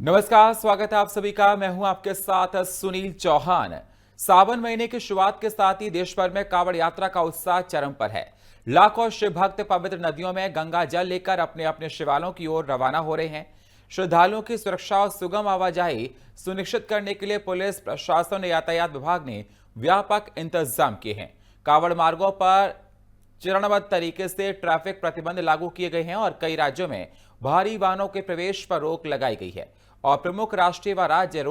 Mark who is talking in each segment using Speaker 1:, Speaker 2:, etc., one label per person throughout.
Speaker 1: नमस्कार, स्वागत है आप सभी का। मैं हूं आपके साथ सुनील चौहान। सावन महीने की शुरुआत के साथ ही देश भर में कांवड़ यात्रा का उत्साह चरम पर है। लाखों शिव भक्त पवित्र नदियों में गंगा जल लेकर अपने अपने शिवालयों की ओर रवाना हो रहे हैं। श्रद्धालुओं की सुरक्षा और सुगम आवाजाही सुनिश्चित करने के लिए पुलिस प्रशासन और यातायात विभाग ने व्यापक इंतजाम किए हैं। कांवड़ मार्गों पर चरणबद्ध तरीके से ट्रैफिक प्रतिबंध लागू किए गए हैं और कई राज्यों में भारी वाहनों के प्रवेश पर रोक लगाई गई है और प्रमुख राष्ट्रीय व राज्य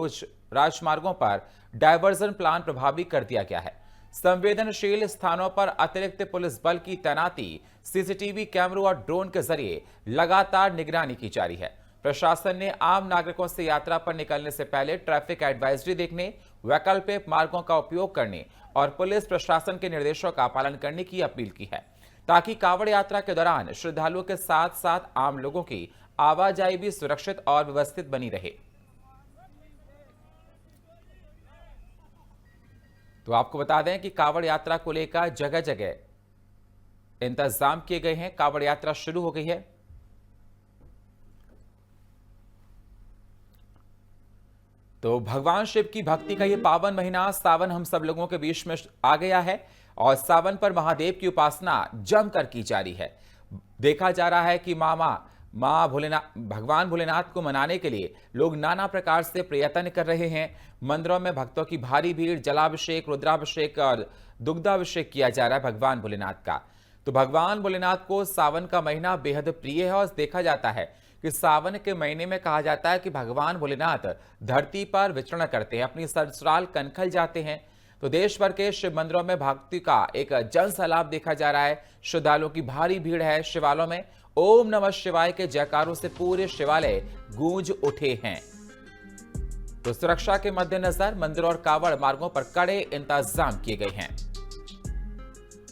Speaker 1: राजमार्गों पर डायवर्जन प्लान प्रभावी कर दिया गया है। संवेदनशील स्थानों पर अतिरिक्त पुलिस बल की तैनाती, सीसीटीवी कैमरों और ड्रोन के जरिए लगातार निगरानी की जा रही है। प्रशासन ने आम नागरिकों से यात्रा पर निकलने से पहले ट्रैफिक एडवाइजरी देखने, वैकल्पिक मार्गों का उपयोग करने और पुलिस प्रशासन के निर्देशों का पालन करने की अपील की है, ताकि कांवड़ यात्रा के दौरान श्रद्धालुओं के साथ साथ आम लोगों की आवाजाही भी सुरक्षित और व्यवस्थित बनी रहे। तो आपको बता दें कि कांवड़ यात्रा को लेकर जगह जगह इंतजाम किए गए हैं। कांवड़ यात्रा शुरू हो गई है। तो भगवान शिव की भक्ति का ये पावन महीना सावन हम सब लोगों के बीच में आ गया है और सावन पर महादेव की उपासना जमकर की जा रही है। देखा जा रहा है कि भगवान भोलेनाथ को मनाने के लिए लोग नाना प्रकार से प्रयत्न कर रहे हैं। मंदिरों में भक्तों की भारी भीड़, जलाभिषेक, रुद्राभिषेक और दुग्धाभिषेक किया जा रहा है भगवान भोलेनाथ का। तो भगवान भोलेनाथ को सावन का महीना बेहद प्रिय है और देखा जाता है कि सावन के महीने में कहा जाता है कि भगवान भोलेनाथ धरती पर विचरण करते हैं, अपनी ससुराल कनखल जाते हैं। तो देश भर के शिव मंदिरों में भक्ति का एक जन सैलाब देखा जा रहा है। श्रद्धालुओं की भारी भीड़ है। शिवालयों में ओम नमः शिवाय के जयकारों से पूरे शिवालय गूंज उठे हैं। तो सुरक्षा के मद्देनजर मंदिरों और कांवड़ मार्गों पर कड़े इंतजाम किए गए हैं।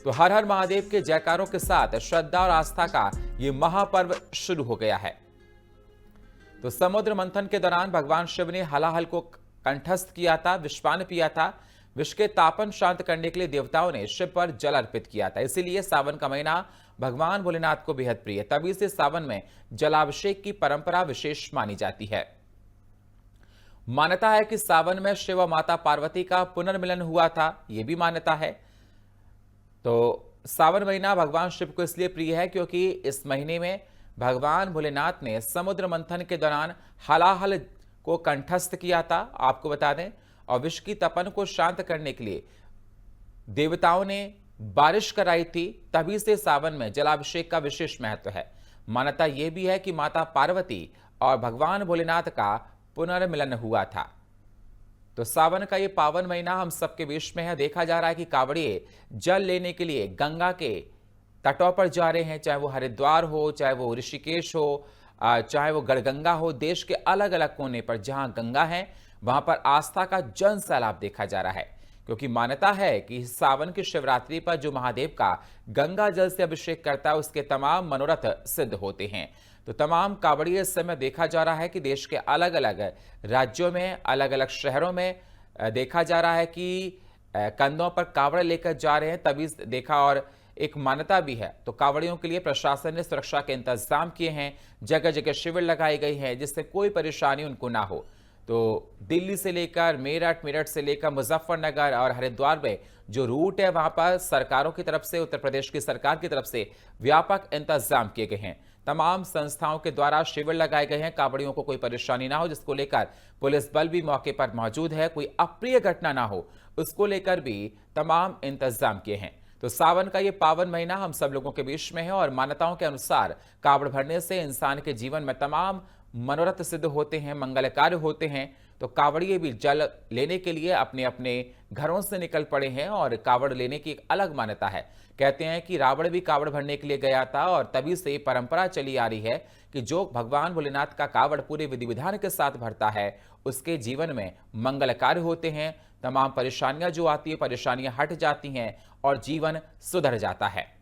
Speaker 1: तो हर हर महादेव के जयकारों के साथ श्रद्धा और आस्था का यह महापर्व शुरू हो गया है। तो समुद्र मंथन के दौरान भगवान शिव ने हलाहल को कंठस्थ किया था, विषपान पिया था। विष के तापन शांत करने के लिए देवताओं ने शिव पर जल अर्पित किया था। इसीलिए सावन का महीना भगवान भोलेनाथ को बेहद प्रिय है। तभी से सावन में जलाभिषेक की परंपरा विशेष मानी जाती है। मान्यता है कि सावन में शिव और माता पार्वती का पुनर्मिलन हुआ था, यह भी मान्यता है। तो सावन महीना भगवान शिव को इसलिए प्रिय है क्योंकि इस महीने में भगवान भोलेनाथ ने समुद्र मंथन के दौरान हलाहल को कंठस्थ किया था, आपको बता दें, और विष की तपन को शांत करने के लिए देवताओं ने बारिश कराई थी। तभी से सावन में जलाभिषेक का विशेष महत्व है। मान्यता यह भी है कि माता पार्वती और भगवान भोलेनाथ का पुनर्मिलन हुआ था। तो सावन का ये पावन महीना हम सबके बीच में है। देखा जा रहा है कि कांवड़िए जल लेने के लिए गंगा के तटों पर जा रहे हैं, चाहे वो हरिद्वार हो, चाहे वो ऋषिकेश हो, चाहे वो गढ़गंगा हो। देश के अलग अलग कोने पर जहां गंगा है वहां पर आस्था का जन सैलाब देखा जा रहा है, क्योंकि मान्यता है कि सावन की शिवरात्रि पर जो महादेव का गंगा जल से अभिषेक करता है उसके तमाम मनोरथ सिद्ध होते हैं। तो तमाम कांवड़िए इस समय देखा जा रहा है कि देश के अलग अलग राज्यों में, अलग अलग शहरों में देखा जा रहा है कि कंधों पर कांवड़ लेकर जा रहे हैं। तभी देखा, और एक मान्यता भी है। तो कांवड़ियों के लिए प्रशासन ने सुरक्षा के इंतजाम किए हैं। जगह जगह शिविर लगाई गई है जिससे कोई परेशानी उनको ना हो। तो दिल्ली से लेकर मेरठ, मेरठ से लेकर मुजफ्फरनगर और हरिद्वार में जो रूट है वहां पर सरकारों की तरफ से, उत्तर प्रदेश की सरकार की तरफ से व्यापक इंतजाम किए गए हैं। तमाम संस्थाओं के द्वारा शिविर लगाए गए हैं, कांवड़ियों को कोई परेशानी ना हो, जिसको लेकर पुलिस बल भी मौके पर मौजूद है। कोई अप्रिय घटना ना हो, उसको लेकर भी तमाम इंतजाम किए हैं। तो सावन का ये पावन महीना हम सब लोगों के बीच में है और मान्यताओं के अनुसार कांवड़ भरने से इंसान के जीवन में तमाम मनोरथ सिद्ध होते हैं, मंगल कार्य होते हैं। तो कांवड़िए भी जल लेने के लिए अपने अपने घरों से निकल पड़े हैं और कांवड़ लेने की एक अलग मान्यता है। कहते हैं कि रावण भी कांवड़ भरने के लिए गया था और तभी से ये परंपरा चली आ रही है कि जो भगवान भोलेनाथ का कांवड़ पूरे विधि विधान के साथ भरता है उसके जीवन में मंगल कार्य होते हैं। तमाम परेशानियां जो आती है, परेशानियां हट जाती हैं और जीवन सुधर जाता है।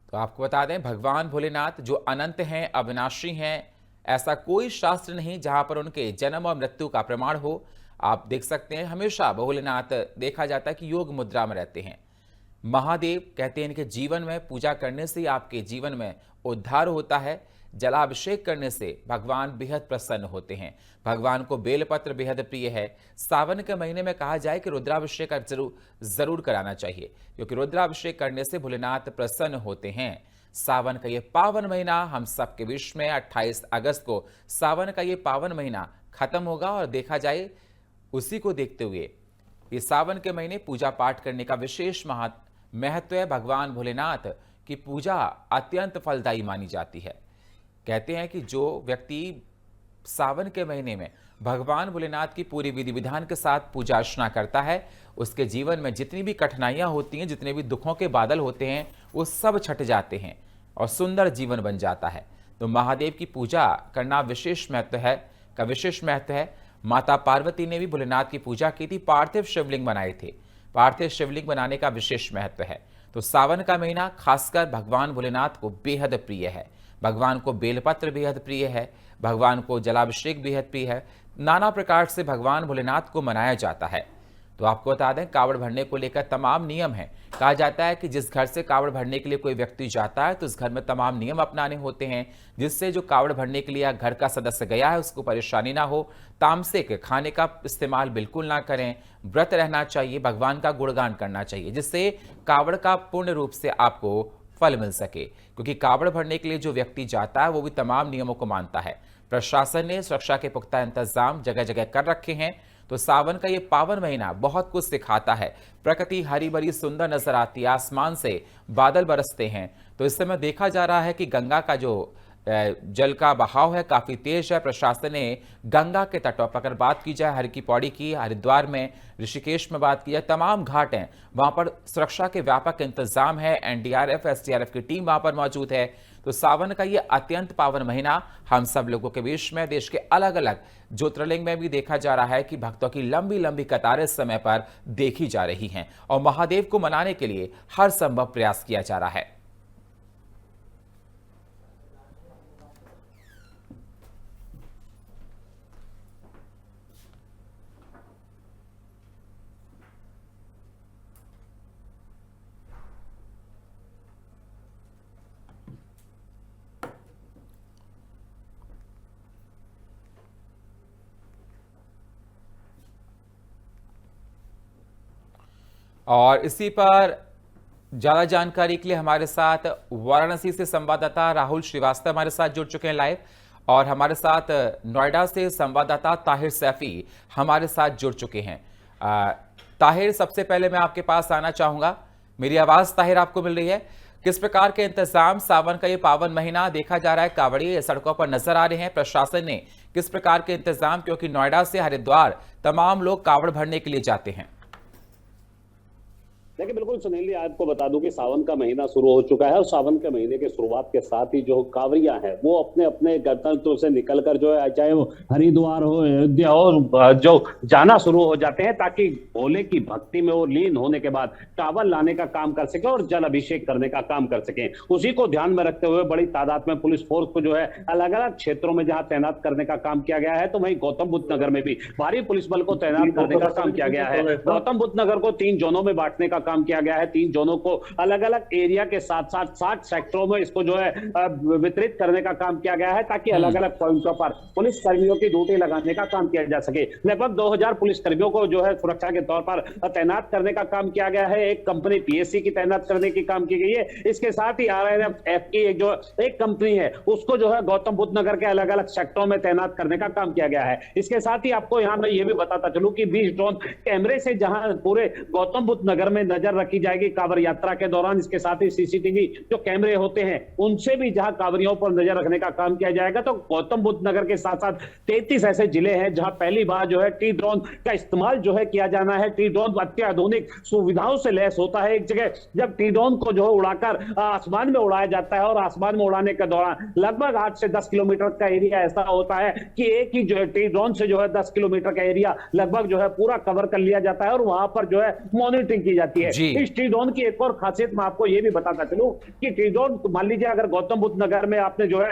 Speaker 1: तो आपको बता दें, भगवान भोलेनाथ जो अनंत हैं, अविनाशी हैं, ऐसा कोई शास्त्र नहीं जहां पर उनके जन्म और मृत्यु का प्रमाण हो। आप देख सकते हैं हमेशा भोलेनाथ देखा जाता है कि योग मुद्रा में रहते हैं। महादेव कहते हैं इनके जीवन में पूजा करने से आपके जीवन में उद्धार होता है। जलाभिषेक करने से भगवान बेहद प्रसन्न होते हैं। भगवान को बेलपत्र बेहद प्रिय है। सावन के महीने में कहा जाए कि रुद्राभिषेक जरूर कराना चाहिए, क्योंकि रुद्राभिषेक करने से भोलेनाथ प्रसन्न होते हैं। सावन का ये पावन महीना हम सबके बीच में 28 अगस्त को सावन का ये पावन महीना खत्म होगा, और देखा जाए उसी को देखते हुए ये सावन के महीने पूजा पाठ करने का विशेष महत्व है। भगवान भोलेनाथ की पूजा अत्यंत फलदायी मानी जाती है। कहते हैं कि जो व्यक्ति सावन के महीने में भगवान भोलेनाथ की पूरी विधि विधान के साथ पूजा अर्चना करता है, उसके जीवन में जितनी भी कठिनाइयां होती हैं, जितने भी दुखों के बादल होते हैं, वो सब छट जाते हैं और सुंदर जीवन बन जाता है। तो महादेव की पूजा करना विशेष महत्व है। माता पार्वती ने भी भोलेनाथ की पूजा की थी, पार्थिव शिवलिंग बनाए थे। पार्थिव शिवलिंग बनाने का विशेष महत्व है। तो सावन का महीना खासकर भगवान भोलेनाथ को बेहद प्रिय है। भगवान को बेलपत्र बेहद प्रिय है, भगवान को जलाभिषेक बेहद प्रिय है। नाना प्रकार से भगवान भोलेनाथ को मनाया जाता है। तो आपको बता दें, कावड़ भरने को लेकर तमाम नियम हैं। कहा जाता है कि जिस घर से कावड़ भरने के लिए कोई व्यक्ति जाता है तो उस घर में तमाम नियम अपनाने होते हैं, जिससे जो कावड़ भरने के लिए घर का सदस्य गया है उसको परेशानी ना हो। तामसिक खाने का इस्तेमाल बिल्कुल ना करें, व्रत रहना चाहिए, भगवान का गुणगान करना चाहिए, जिससे कावड़ का पूर्ण रूप से आपको फल मिल सके। क्योंकि कावड़ भरने के लिए जो व्यक्ति जाता है वो भी तमाम नियमों को मानता है। प्रशासन ने सुरक्षा के पुख्ता इंतजाम जगह जगह कर रखे हैं। तो सावन का ये पावन महीना बहुत कुछ सिखाता है। प्रकृति हरी भरी सुंदर नजर आती है, आसमान से बादल बरसते हैं। तो इस समय देखा जा रहा है कि गंगा का जो जल का बहाव है काफी तेज है। प्रशासन ने गंगा के तटों पर अगर बात की जाए, हर की पौड़ी की, हरिद्वार में, ऋषिकेश में बात की जाए, तमाम घाट हैं, वहां पर सुरक्षा के व्यापक इंतजाम है। एनडीआरएफ एसडीआरएफ की टीम वहां पर मौजूद है। तो सावन का ये अत्यंत पावन महीना हम सब लोगों के बीच में देश के अलग अलग ज्योतिर्लिंग में भी देखा जा रहा है कि भक्तों की लंबी लंबी कतारें इस समय पर देखी जा रही हैं, और महादेव को मनाने के लिए हर संभव प्रयास किया जा रहा है। और इसी पर ज्यादा जानकारी के लिए हमारे साथ वाराणसी से संवाददाता राहुल श्रीवास्तव हमारे साथ जुड़ चुके हैं लाइव, और हमारे साथ नोएडा से संवाददाता ताहिर सैफी हमारे साथ जुड़ चुके हैं। ताहिर, सबसे पहले मैं आपके पास आना चाहूंगा। मेरी आवाज ताहिर आपको मिल रही है? किस प्रकार के इंतजाम, सावन का ये पावन महीना देखा जा रहा है, कांवड़िए सड़कों पर नजर आ रहे हैं, प्रशासन ने किस प्रकार के इंतजाम, क्योंकि नोएडा से हरिद्वार तमाम लोग कांवड़ भरने के लिए जाते हैं।
Speaker 2: देखिए, बिल्कुल सुनील जी, आपको बता दूं कि सावन का महीना शुरू हो चुका है, और सावन के महीने के शुरुआत के साथ ही जो कांवरियां हैं वो अपने अपने गंतव्य से निकलकर जो है, चाहे वो हरिद्वार हो, अयोध्या हो, जो जाना शुरू हो जाते हैं, ताकि भोले की भक्ति में वो लीन होने के बाद कांवड़ लाने का काम कर सके और जल अभिषेक करने का काम कर सके। उसी को ध्यान में रखते हुए बड़ी तादाद में पुलिस फोर्स को जो है अलग अलग क्षेत्रों में जहां तैनात करने का काम किया गया है, तो वहीं गौतम बुद्ध नगर में भी भारी पुलिस बल को तैनात करने का काम किया गया है। गौतम बुद्ध नगर को 3 जोनों में बांटने का काम किया गया है। 3 जोनों को अलग अलग एरिया के साथ साथ 60 सेक्टरों में इसको जो है वितरित करने का काम किया गया है, ताकि अलग अलग पॉइंटों पर पुलिस कर्मियों की ड्यूटी लगाने का काम किया जा सके। लगभग 2000 पुलिस कर्मियों को जो है सुरक्षा के तौर पर तैनात करने का काम किया गया है। एक कंपनी पीएससी की तैनात करने की काम की गई है। इसके साथ ही आरएनएफ की जो एक कंपनी है उसको जो है गौतम बुद्ध नगर के अलग अलग सेक्टरों में तैनात करने का काम किया गया है। इसके साथ ही आपको यहां मैं ये भी बताता चलूं कि 20 ड्रोन कैमरे से जहां पूरे गौतम बुद्ध नगर में नजर रखी जाएगी कांवड़ यात्रा के दौरान, इसके साथ ही सीसीटीवी जो कैमरे होते हैं उनसे भी जहां कांवड़ियों पर नजर रखने का काम किया जाएगा। तो गौतम बुद्ध नगर के साथ साथ 33 ऐसे जिले हैं जहां पहली बार जो है टी ड्रोन का इस्तेमाल जो है किया जाना है। टी ड्रोन अत्याधुनिक सुविधाओं से लैस होता है। एक जगह जब टी ड्रोन को जो है उड़ाकर आसमान में उड़ाया जाता है, और आसमान में उड़ाने के दौरान लगभग 8 से 10 किलोमीटर का एरिया ऐसा होता है कि एक ही जो है टी ड्रोन से जो है 10 किलोमीटर का एरिया लगभग जो है पूरा कवर कर लिया जाता है, और वहां पर जो है मॉनिटरिंग की जाती है। है।
Speaker 1: जी।
Speaker 2: इस टी जोन की एक और खासियत मैं आपको ये भी बताता चलूं कि टी जोन मान लीजिए अगर गौतम बुद्ध नगर में आपने जो है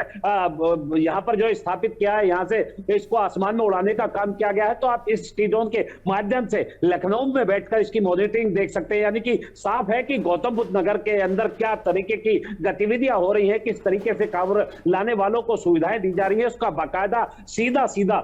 Speaker 2: यहाँ पर जो स्थापित किया है, यहाँ से इसको आसमान में उड़ाने का काम किया गया है, तो आप इस टी जोन के माध्यम से लखनऊ में बैठकर इसकी मॉनिटरिंग देख सकते हैं। यानी कि साफ है कि गौतम बुद्ध नगर के अंदर क्या तरीके की गतिविधियां हो रही है, किस तरीके से कांवड़ लाने वालों को सुविधाएं दी जा रही है, उसका बाकायदा सीधा सीधा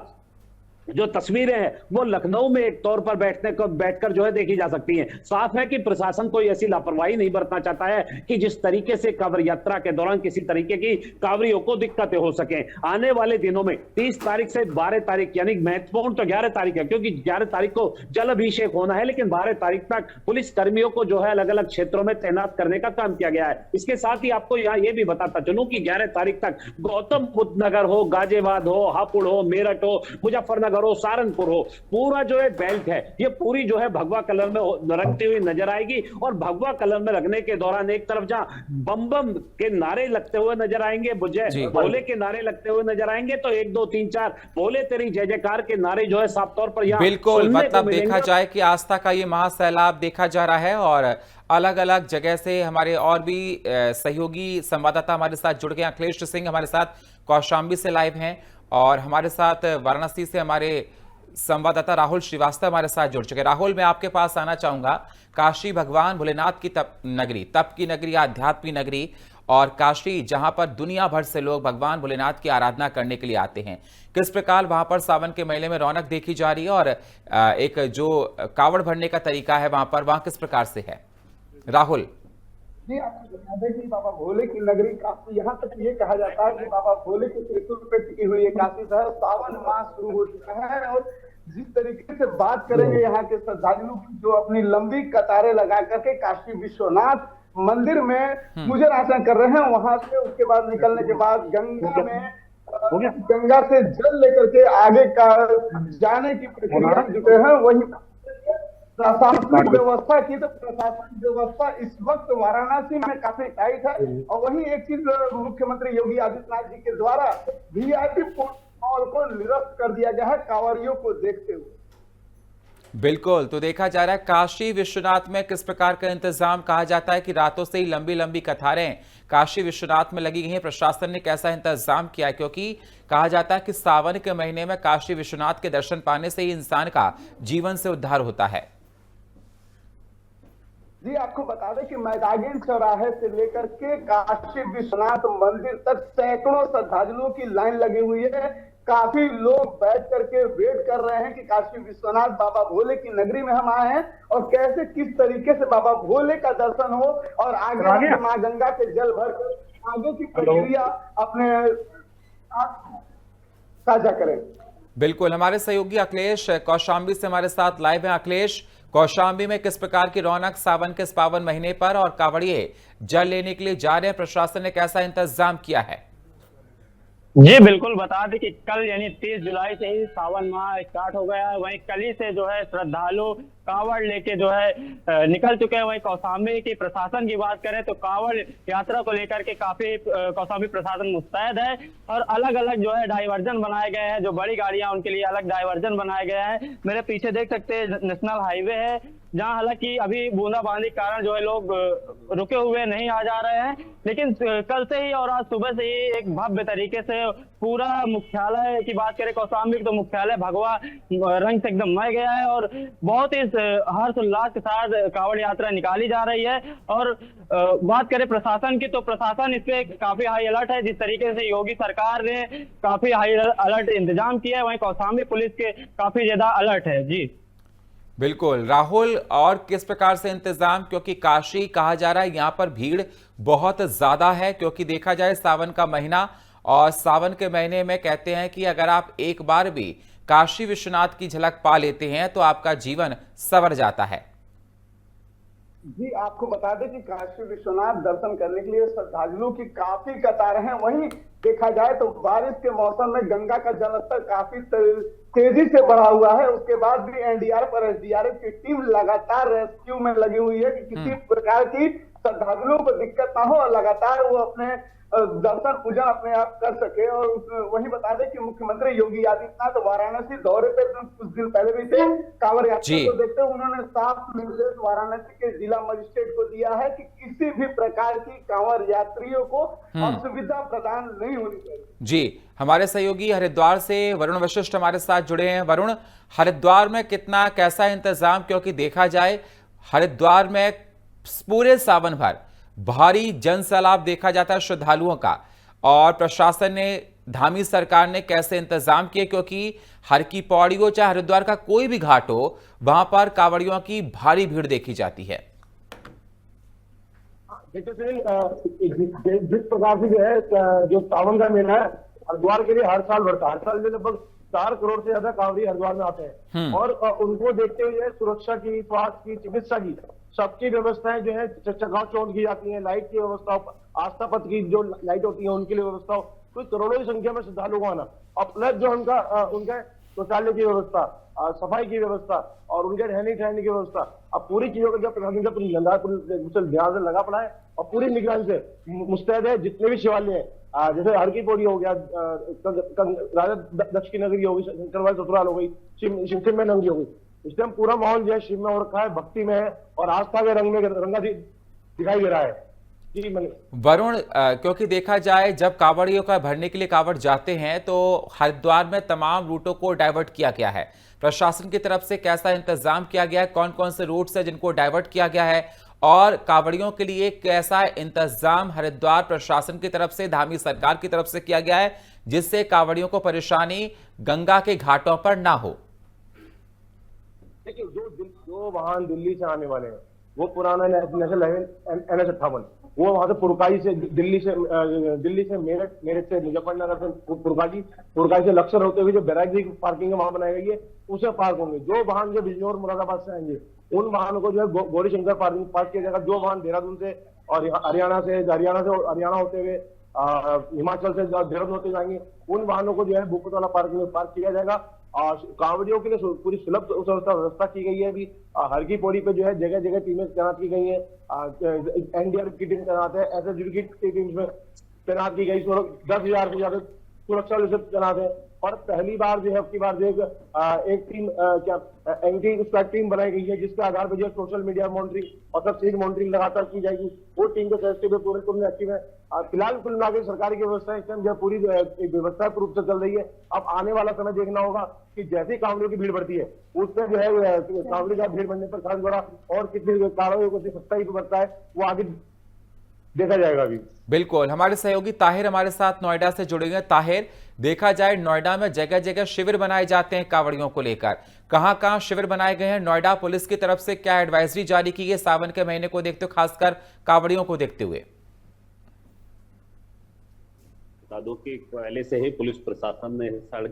Speaker 2: जो तस्वीरें हैं वो लखनऊ में एक तौर पर बैठकर जो है देखी जा सकती हैं। साफ है कि प्रशासन कोई ऐसी लापरवाही नहीं बरतना चाहता है कि जिस तरीके से कांवड़ यात्रा के दौरान किसी तरीके की कांवड़ियों को दिक्कतें हो सके। आने वाले दिनों में 30 तारीख से 12 तारीख यानी महत्वपूर्ण तो 11 तारीख है, क्योंकि 11 तारीख को जल अभिषेक होना है, लेकिन 12 तारीख तक पुलिस कर्मियों को जो है अलग अलग क्षेत्रों में तैनात करने का काम किया गया है। इसके साथ ही आपको यहाँ ये भी बताता चलूं कि 11 तारीख तक गौतम बुद्ध नगर हो, गाजियाबाद हो, हापुड़ हो, मेरठ हो, मुजफ्फरनगर हो, सहारनपुर हो, पूरा जो है बेल्ट है ये पूरी जो है भगवा कलर में रंगती हुई नजर आएगी। और भगवा कलर में रखने के दौरान एक तरफ जहां बम बम के नारे लगते हुए नजर आएंगे, भोले के नारे लगते हुए नजर आएंगे, तो 1 2 3 4 भोले तेरी जय जयकार के नारे जो है साफ तौर पर यहाँ
Speaker 1: बिल्कुल, मतलब देखा जाए कि आस्था का ये महासैलाब देखा जा रहा है और अलग अलग जगह से हमारे और भी सहयोगी संवाददाता हमारे साथ जुड़ गए। अखिलेश सिंह हमारे साथ कौशाम्बी से लाइव हैं और हमारे साथ वाराणसी से हमारे संवाददाता राहुल श्रीवास्तव हमारे साथ जुड़ चुके। राहुल, मैं आपके पास आना चाहूंगा। काशी भगवान भोलेनाथ की तप की नगरी, आध्यात्म की नगरी और काशी, जहां पर दुनिया भर से लोग भगवान भोलेनाथ की आराधना करने के लिए आते हैं, किस प्रकार वहां पर सावन के महीने में रौनक देखी जा रही है और एक जो कावड़ भरने का तरीका है वहां किस प्रकार से है? राहुल
Speaker 3: जी, आपको बता दें कि बाबा भोले की नगरी काशी, यहाँ तक ये कहा जाता है कि बाबा भोले के त्रिशूल पे टिकी हुई है काशी शहर। सावन माह शुरू हो चुका है और जिस तरीके से बात करेंगे यहाँ के श्रद्धालु जो अपनी लंबी कतारें लगा करके काशी विश्वनाथ मंदिर में पूजन अर्चना कर रहे हैं, वहां से उसके बाद निकलने के बाद गंगा से जल लेकर के आगे का जाने की प्रक्रिया में जुटे हैं। वही प्रशासनिक व्यवस्था की, तो प्रशासनिक व्यवस्था इस वक्त वाराणसी में काफी टाइट है। और वही एक चीज मुख्यमंत्री योगी आदित्यनाथ जी के द्वारा वीआईपी प्रोटोकॉल को निरस्त कर दिया गया है कांवड़ियों को देखते हुए।
Speaker 1: बिल्कुल, तो देखा जा रहा है काशी विश्वनाथ में किस प्रकार का इंतजाम। कहा जाता है कि रातों से ही लंबी लंबी कतारें काशी विश्वनाथ में लगी गई हैं। प्रशासन ने कैसा इंतजाम किया, क्योंकि कहा जाता है कि सावन के महीने में काशी विश्वनाथ के दर्शन पाने से ही इंसान का जीवन से उद्धार होता है।
Speaker 3: जी, आपको बता दें कि मैदागिन चौराहे से लेकर के काशी विश्वनाथ मंदिर तक सैकड़ों श्रद्धालुओं की लाइन लगी हुई है। काफी लोग बैठ करके वेट कर रहे हैं कि काशी विश्वनाथ बाबा भोले की नगरी में हम आए हैं और कैसे किस तरीके से बाबा भोले का दर्शन हो और आगे मां गंगा के जल भर कर आगे की प्रक्रिया अपने साझा करें।
Speaker 1: बिल्कुल, हमारे सहयोगी अखिलेश कौशाम्बी से हमारे साथ लाइव हैं। अखिलेश, कौशाम्बी में किस प्रकार की रौनक सावन के इस पावन महीने पर और कांवड़िए जल लेने के लिए जा रहे हैं, प्रशासन ने कैसा इंतजाम किया है?
Speaker 4: जी बिल्कुल, बता दें कि कल यानी 30 जुलाई से ही सावन माह स्टार्ट हो गया है। वहीं कल ही से जो है श्रद्धालु कांवड़ लेके जो है निकल चुके हैं। वहीं कौशाम्बी की प्रशासन की बात करें तो कांवड़ यात्रा को लेकर के काफी कौशाम्बी प्रशासन मुस्तैद है और अलग अलग जो है डाइवर्जन बनाए गए हैं। जो बड़ी गाड़ियां उनके लिए अलग डाइवर्जन बनाए गए हैं। मेरे पीछे देख सकते हैं नेशनल हाईवे है, जहां हालांकि अभी बूंदाबांदी के कारण जो है लोग रुके हुए नहीं आ जा रहे हैं, लेकिन कल से ही और आज सुबह से ही एक भव्य तरीके से पूरा मुख्यालय की बात करें कौशाम्बी तो मुख्यालय भगवा रंग से एकदम मय गया है और बहुत ही हर्ष उल्लास के साथ कांवड़ यात्रा निकाली जा रही है। और बात करें प्रशासन की तो प्रशासन इस पे काफी हाई अलर्ट है। जिस तरीके से योगी सरकार ने काफी हाई अलर्ट इंतजाम किया है, वहीं कौशाम्बी पुलिस के काफी ज्यादा अलर्ट है। जी
Speaker 1: बिल्कुल राहुल, और किस प्रकार से इंतजाम, क्योंकि काशी कहा जा रहा है यहाँ पर भीड़ बहुत ज्यादा है, क्योंकि देखा जाए सावन का महीना और सावन के महीने में कहते हैं कि अगर आप एक बार भी काशी विश्वनाथ की झलक पा लेते हैं तो आपका जीवन संवर जाता है।
Speaker 3: जी, आपको बता दें कि काशी विश्वनाथ दर्शन करने के लिए श्रद्धालुओं की काफी कतारें हैं। वहीं देखा जाए तो बारिश के मौसम में गंगा का जलस्तर काफी तेजी से बढ़ा हुआ है। उसके बाद भी एनडीआरएफ और एसडीआरएफ की टीम लगातार रेस्क्यू में लगी हुई है कि किसी प्रकार की श्रद्धालुओं को दिक्कत ना हो और लगातार वो अपने दर्शन पूजन अपने आप कर सके। और वहीं बता दें कि मुख्यमंत्री योगी आदित्यनाथ वाराणसी दौरे पे कुछ दिन पहले भी थे। कांवड़ यात्रा
Speaker 1: जी।
Speaker 3: को देखते हुए उन्होंने साफ निर्देश वाराणसी के जिला मजिस्ट्रेट को दिया है कि किसी भी प्रकार की कांवड़ यात्रियों को असुविधा प्रदान नहीं होनी चाहिए।
Speaker 1: जी, हमारे सहयोगी हरिद्वार से वरुण वशिष्ठ हमारे साथ जुड़े हैं। वरुण, हरिद्वार में कितना कैसा इंतजाम, क्योंकि देखा जाए हरिद्वार में पूरे सावन भर भारी जन सैलाब देखा जाता है श्रद्धालुओं का, और प्रशासन ने, धामी सरकार ने कैसे इंतजाम किए, क्योंकि हर की पौड़ी हो चाहे हरिद्वार का कोई भी घाट हो, वहां पर कांवड़ियों की भारी भीड़ देखी जाती है।
Speaker 5: जिस प्रकार से जो है जो सावन का मेला है हरिद्वार के लिए हर साल बढ़ता है। हर साल में लगभग 4 करोड़ से ज्यादा कांवड़ी हरिद्वार में आते हैं और उनको देखते हुए सुरक्षा की, स्वास्थ्य की, चिकित्सा की सबकी व्यवस्थाएं जो है चकाचौंध चौंध की जाती है। लाइट की व्यवस्था, आस्था पथ की जो लाइट होती है उनके लिए व्यवस्था, कोई करोड़ों की संख्या में श्रद्धालुओं को आना, और प्लस जो उनका शौचालय की व्यवस्था, सफाई की व्यवस्था और उनके रहने ठहरने की व्यवस्था, अब पूरी चीजों का जब ध्यान से लगा पड़ा है और पूरी निगरानी से मुस्तैद है। जितने भी शिवालय है, जैसे हर की पौड़ी हो गया, राजा दक्ष की नगरी हो गई, शंकरवाल ससुराल हो गई, शिव में नगरी हो गई, इस टाइम पूरा माहौल जो है शिव में हो रखा है, भक्ति में है और आस्था के रंग में रंगा दिखाई दे रहा है।
Speaker 1: वरुण, क्योंकि देखा जाए जब कांवड़ियों का भरने के लिए कांवड़ जाते हैं तो हरिद्वार में तमाम रूटों को डाइवर्ट किया गया है। प्रशासन की तरफ से कैसा इंतजाम किया गया है, कौन कौन से रूट्स है जिनको डाइवर्ट किया गया है, और कांवड़ियों के लिए कैसा इंतजाम हरिद्वार प्रशासन की तरफ से, धामी सरकार की तरफ से किया गया है, जिससे कांवड़ियों को परेशानी गंगा के घाटों पर ना हो?
Speaker 5: देखिए, जो वाहन दिल्ली से आने वाले हैं वो पुराना नेशनल हाईवे NH-58, वो वहां से पुरकाई से दिल्ली से मेरठ से मुजफ्फरनगर से पुरकाई से लक्सर होते हुए जो बैरागी पार्किंग वहां बनाई गई है उसे पार्क होंगे। जो वाहन जो बिजनौर मुरादाबाद से आएंगे उन वाहनों को जो है गौरी शंकर पार्क किया जाएगा। जो वाहन देहरादून से और हरियाणा होते हुए हिमाचल से देहरादून होते जाएंगे उन वाहनों को जो है भूपतवाला पार्क में पार्क किया जाएगा। और कांवड़ियों के लिए पूरी सुलभ व्यवस्था की गई है। अभी हर की पौड़ी पे जो है जगह जगह टीमें तैनात की गई है। NDRF की टीम तैनात है, SSG की टीम में तैनात की गई। 10,000 से ज्यादा सुरक्षा तैनात है। और पहली बार जो है अब की बार जो एक टीम एंटी स्क्वाड टीम बनाई गई है, जिसके आधार पर जो सोशल मीडिया मॉनिटरिंग और सब सीड मॉनिटरिंग लगातार की जाएगी। वो टीम के सदस्य भी पूरे एक्टिव है। फिलहाल कुल मिला के सरकारी की व्यवस्था इस टाइम जो पूरी एक व्यवस्था रूप से चल रही है। अब आने वाला समय देखना होगा कि जैसे ही कांवड़ियों की भीड़ बढ़ती है उससे जो है कांवड़ी का भीड़ बढ़ने पर खास द्वारा और कितनी कार्रवाई को सख्ताई बढ़ता है वो आगे देखा जाएगा। अभी
Speaker 1: बिल्कुल, हमारे सहयोगी ताहिर हमारे साथ नोएडा से जुड़े हैं। ताहिर, देखा जाए नोएडा में जगह जगह शिविर बनाए जाते हैं कांवड़ियों को लेकर, कहां शिविर बनाए गए हैं? नोएडा पुलिस की तरफ से क्या एडवाइजरी जारी की है सावन के महीने को देखते हुए, खासकर कांवड़ियों को देखते हुए?
Speaker 2: बता दो कि पहले से ही पुलिस प्रशासन ने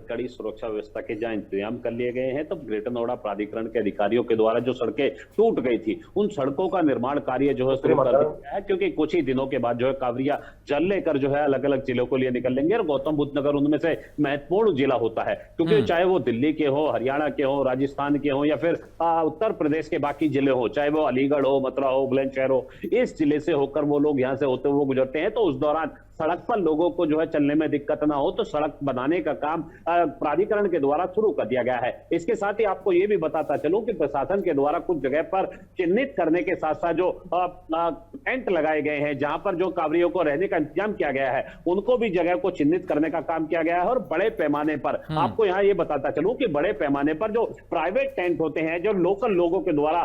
Speaker 2: कड़ी सुरक्षा व्यवस्था के जहां इंतजाम कर लिए गए हैं, तब ग्रेटर नोएडा प्राधिकरण के अधिकारियों के द्वारा जो सड़कें टूट गई थी उन सड़कों का निर्माण कार्य जो है शुरू कर दिया गया है। क्योंकि कुछ ही दिनों के बाद जो है कांवड़िया जल लेकर जो है अलग अलग जिलों को लिए निकल लेंगे और गौतम बुद्ध नगर उनमें से महत्वपूर्ण जिला होता है। क्योंकि चाहे वो दिल्ली के हो, हरियाणा के हो, राजस्थान के हो या फिर उत्तर प्रदेश के बाकी जिले हो, चाहे वो अलीगढ़ हो, मथुरा हो, बुलंदशहर हो, इस जिले से होकर वो लोग यहाँ से होते हुए गुजरते हैं। तो उस दौरान सड़क पर लोगों को जो है चलने में दिक्कत ना हो तो सड़क बनाने का काम प्राधिकरण के द्वारा शुरू कर दिया गया है। इसके साथ ही आपको ये भी बताता चलूं कि प्रशासन के द्वारा कुछ जगह पर चिन्हित करने के साथ साथ जो टेंट लगाए गए हैं जहां पर जो कांवड़ियों को रहने का इंतजाम किया गया है उनको भी जगह को चिन्हित करने का काम किया गया है। और बड़े पैमाने पर आपको यहाँ ये बताता चलूं कि बड़े पैमाने पर जो प्राइवेट टेंट होते हैं, जो लोकल लोगों के द्वारा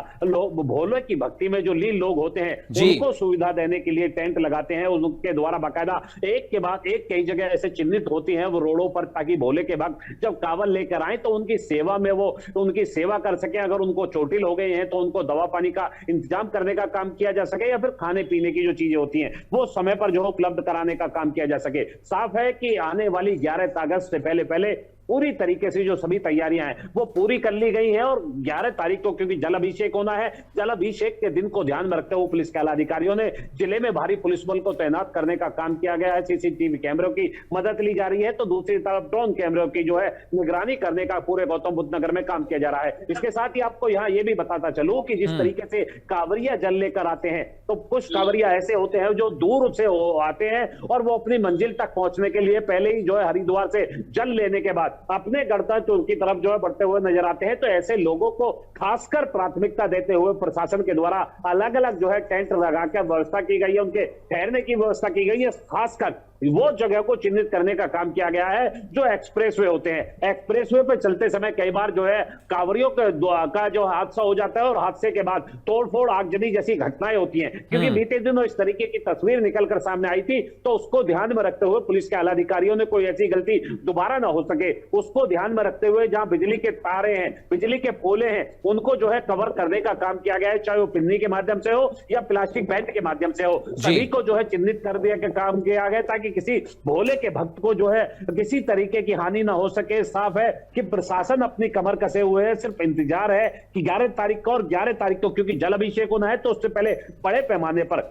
Speaker 2: भोले की भक्ति में जो लीन लोग होते हैं उनको सुविधा देने के लिए टेंट लगाते हैं। उनके द्वारा बाकायदा एक के बाद एक कई जगह ऐसे चिन्हित होती हैं वो रोडों पर, ताकि भोले के भक्त जब कांवड़ लेकर आए तो उनकी सेवा में वो उनकी सेवा कर सके। अगर उनको चोटिल हो गए हैं तो उनको दवा पानी का इंतजाम करने का काम किया जा सके, या फिर खाने पीने की जो चीजें होती हैं वो समय पर जो उपलब्ध कराने का काम किया जा सके। साफ है कि आने वाली 11 अगस्त से पहले पूरी तरीके से जो सभी तैयारियां हैं वो पूरी कर ली गई हैं। और 11 तारीख को क्योंकि जल अभिषेक होना है, जल अभिषेक के दिन को ध्यान में रखते हुए पुलिस के आला अधिकारियों ने जिले में भारी पुलिस बल को तैनात करने का काम किया गया है। सीसीटीवी कैमरों की मदद ली जा रही है, तो दूसरी तरफ ड्रोन कैमरों की जो है निगरानी करने का पूरे गौतम बुद्ध नगर में काम किया जा रहा है। इसके साथ ही आपको यहाँ ये भी बताता चलूं कि जिस तरीके से कांवरिया जल लेकर आते हैं, तो कुछ कांवरिया ऐसे होते हैं जो दूर से आते हैं और वो अपनी मंजिल तक पहुंचने के लिए पहले ही जो है हरिद्वार से जल लेने के बाद अपने गंतव्य की तरफ जो है बढ़ते हुए नजर आते हैं। तो ऐसे लोगों को खासकर प्राथमिकता देते हुए प्रशासन के द्वारा अलग अलग जो है टेंट लगाकर व्यवस्था की गई है, उनके ठहरने की व्यवस्था की गई है। खासकर वो जगह को चिन्हित करने का काम किया गया है जो एक्सप्रेसवे होते हैं। एक्सप्रेसवे पे चलते समय कई बार जो है कांवरियों का जो हादसा हो जाता है और हादसे के बाद तोड़फोड़ आगजनी जैसी घटनाएं होती हैं। क्योंकि बीते दिनों इस तरीके की तस्वीर निकलकर सामने आई थी, तो उसको ध्यान में रखते हुए पुलिस के आला अधिकारियों ने कोई ऐसी गलती दोबारा ना हो सके उसको ध्यान में रखते हुए जहां बिजली के तारे हैं, बिजली के पोले हैं, उनको जो है कवर करने का काम किया गया है, चाहे वो पिन्नी के माध्यम से हो या प्लास्टिक बैंड के माध्यम से हो। सभी को जो है चिन्हित कर दिया के काम किया गया ताकि किसी भोले के भक्त को जो है किसी तरीके की हानि ना हो सके। साफ है कि प्रशासन अपनी कमर कसे हुए है, सिर्फ इंतजार है कि 11 तारीख को, और 11 तारीख को क्योंकि जल अभिषेक होना है तो उससे पहले बड़े पैमाने पर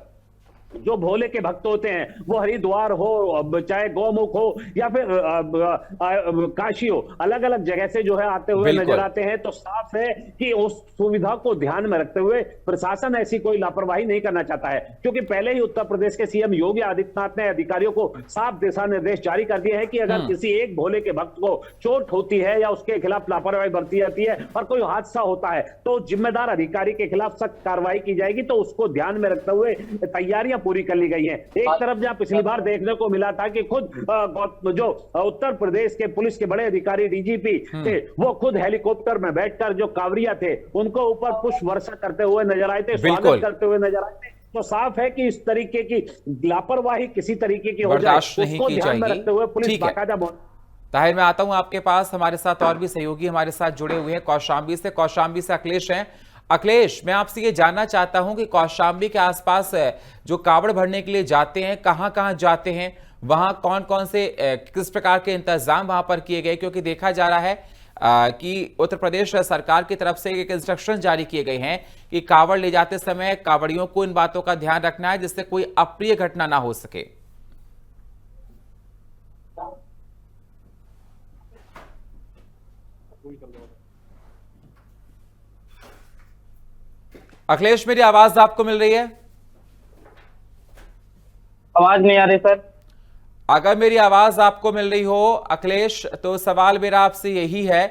Speaker 2: जो भोले के भक्त होते हैं वो हरिद्वार हो, चाहे गौमुख हो या फिर काशी हो, अलग अलग जगह से जो है आते हुए नजर आते हैं। तो साफ है कि उस सुविधा को ध्यान में रखते हुए प्रशासन ऐसी कोई लापरवाही नहीं करना चाहता है, क्योंकि पहले ही उत्तर प्रदेश के सीएम योगी आदित्यनाथ ने अधिकारियों को साफ दिशा निर्देश जारी कर दिए हैं कि अगर किसी एक भोले के भक्त को चोट होती है या उसके खिलाफ लापरवाही बरती जाती है और कोई हादसा होता है तो जिम्मेदार अधिकारी के खिलाफ सख्त कार्रवाई की जाएगी। तो उसको ध्यान में रखते हुए तैयारियां पूरी कर ली गई है। एक तरफ जहां पिछली बार देखने को मिला था कि खुद जो उत्तर प्रदेश के पुलिस के बड़े अधिकारी डीजीपी थे वो खुद हेलीकॉप्टर में बैठकर जो कांवरिया थे उनको ऊपर पुष्प वर्षा करते हुए नजर आए थे, स्वागत करते हुए नजर आए थे। तो साफ है कि इस तरीके की लापरवाही किसी तरीके की हो जाए उसको ध्यान में रखते हुए पुलिस बाकायदा।
Speaker 1: ताहिर, मैं आता हूं आपके पास। हमारे साथ और भी सहयोगी हमारे साथ जुड़े हुए हैं कौशाम्बी से अखिलेश हैं। अखिलेश, मैं आपसे ये जानना चाहता हूं कि कौशाम्बी के आसपास जो कावड़ भरने के लिए जाते हैं, कहां जाते हैं, वहां कौन कौन से किस प्रकार के इंतजाम वहां पर किए गए? क्योंकि देखा जा रहा है कि उत्तर प्रदेश सरकार की तरफ से एक इंस्ट्रक्शन जारी किए गए हैं कि कावड़ ले जाते समय कावड़ियों को इन बातों का ध्यान रखना है जिससे कोई अप्रिय घटना ना हो सके। अखिलेश, मेरी आवाज आपको मिल रही है?
Speaker 4: आवाज नहीं आ रही सर।
Speaker 1: अगर मेरी आवाज आपको मिल रही हो अखिलेश, तो सवाल मेरा आपसे यही है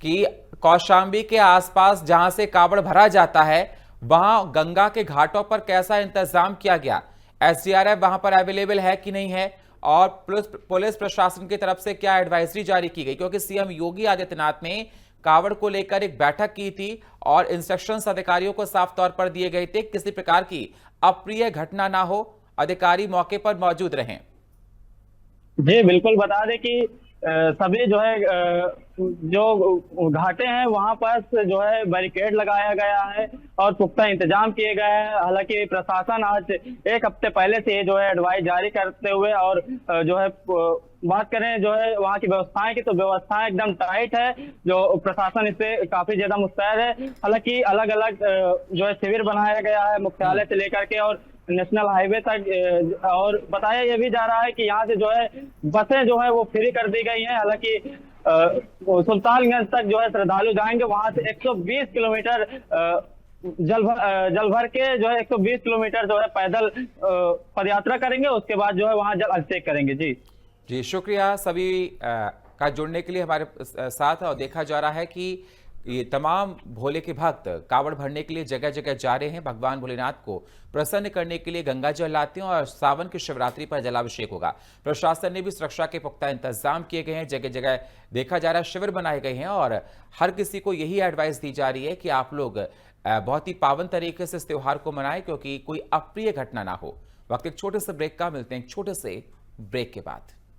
Speaker 1: कि कौशाम्बी के आसपास जहां से कावड़ भरा जाता है वहां गंगा के घाटों पर कैसा इंतजाम किया गया? एसडीआरएफ वहां पर अवेलेबल है कि नहीं है? और पुलिस प्रशासन की तरफ से क्या एडवाइजरी जारी की गई? क्योंकि सीएम योगी आदित्यनाथ ने कावड़ को लेकर एक बैठक की थी और इंस्ट्रक्शंस अधिकारियों को साफ तौर पर दिए गए थे किसी प्रकार की अप्रिय घटना ना हो, अधिकारी मौके पर मौजूद रहें।
Speaker 4: जी बिल्कुल, बता दें कि सभी जो है जो घाटे हैं वहां पर जो है बैरिकेड लगाया गया है और पुख्ता इंतजाम किए गए हैं। हालांकि प्रशासन आज एक हफ्ते पहले से जो है एडवाइस जारी करते हुए और जो है बात करें जो है वहाँ की व्यवस्थाएं की, तो व्यवस्थाएं एकदम टाइट है। जो प्रशासन इससे काफी ज्यादा मुस्तैद है। हालांकि अलग अलग जो है शिविर बनाया गया है मुख्यालय से लेकर के और नेशनल हाईवे तक, और बताया यह भी जा रहा है कि यहाँ से जो है बसें जो है वो फ्री कर दी गई हैं। हालांकि सुल्तानगंज तक जो है श्रद्धालु जाएंगे, वहां से 120 किलोमीटर जल भर के जो है 120 किलोमीटर जो है पैदल पदयात्रा करेंगे। उसके बाद जो है वहां जल अभिषेक करेंगे। जी
Speaker 1: शुक्रिया सभी का जुड़ने के लिए हमारे साथ। और देखा जा रहा है कि ये तमाम भोले के भक्त कावड़ भरने के लिए जगह जगह जा रहे हैं। भगवान भोलेनाथ को प्रसन्न करने के लिए गंगा जल लाते हैं और सावन की शिवरात्रि पर जलाभिषेक होगा। प्रशासन ने भी सुरक्षा के पुख्ता इंतजाम किए गए हैं। जगह जगह देखा जा रहा है शिविर बनाए गए हैं और हर किसी को यही एडवाइस दी जा रही है कि आप लोग बहुत ही पावन तरीके से इस त्योहार को मनाएं क्योंकि कोई अप्रिय घटना ना हो। वक्त एक छोटे से ब्रेक का, मिलते हैं एक छोटे से ब्रेक के बाद।